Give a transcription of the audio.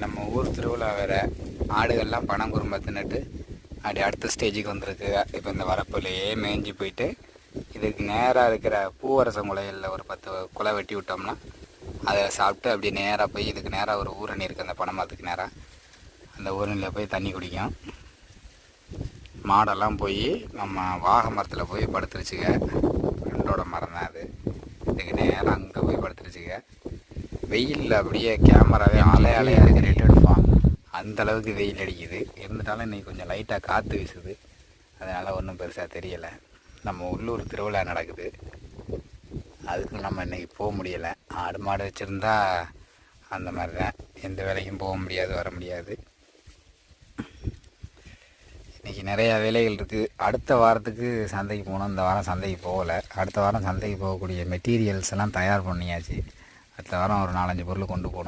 நம்ம ஊர் திருவிழா வேறு, ஆடுகள்லாம் பணம் குறும்ப தின்னுட்டு அப்படி அடுத்த ஸ்டேஜுக்கு வந்திருக்கு. இப்போ இந்த வரப்புலையே மேய்ஞ்சி போயிட்டு இதுக்கு நேராக இருக்கிற பூவரசம் குலைகளில் ஒரு 10 குலை வெட்டி விட்டோம்னா அதை சாப்பிட்டு அப்படியே நேராக போய் இதுக்கு நேராக ஒரு ஊரணி இருக்குது, அந்த பனை மரத்துக்கு நேராக அந்த ஊரணியில் போய் தண்ணி குடிக்கும். மாடெல்லாம் போய் நம்ம வாகை மரத்தில் போய் படுத்துருச்சுங்க. ஃப்ரெண்டோட மரம் தான் அது. இதுக்கு நேராக அங்கே போய் படுத்துருச்சுங்க. வெயிலில் அப்படியே கேமராவே அலையாக எடுத்துகிட்டு எடுப்பான், அந்தளவுக்கு வெயில் அடிக்குது. இருந்துட்டாலும் இன்றைக்கி கொஞ்சம் லைட்டாக காற்று வீசுது, அதனால் ஒன்றும் பெருசாக தெரியலை. நம்ம உள்ளூர் திருவிழா நடக்குது, அதுக்கு நம்ம இன்றைக்கி போக முடியலை. ஆடு மாடு வச்சுருந்தா அந்த மாதிரி தான், எந்த வேலைக்கும் போக முடியாது, வர முடியாது. இன்றைக்கி நிறையா வேலைகள் இருக்குது. அடுத்த வாரத்துக்கு சந்தைக்கு போகணும். இந்த வாரம் சந்தைக்கு போகலை. அடுத்த வாரம் சந்தைக்கு போகக்கூடிய மெட்டீரியல்ஸ் எல்லாம் தயார் பண்ணியாச்சு. அடுத்த வாரம் ஒரு 4-5 பொருள் கொண்டு போகணும்.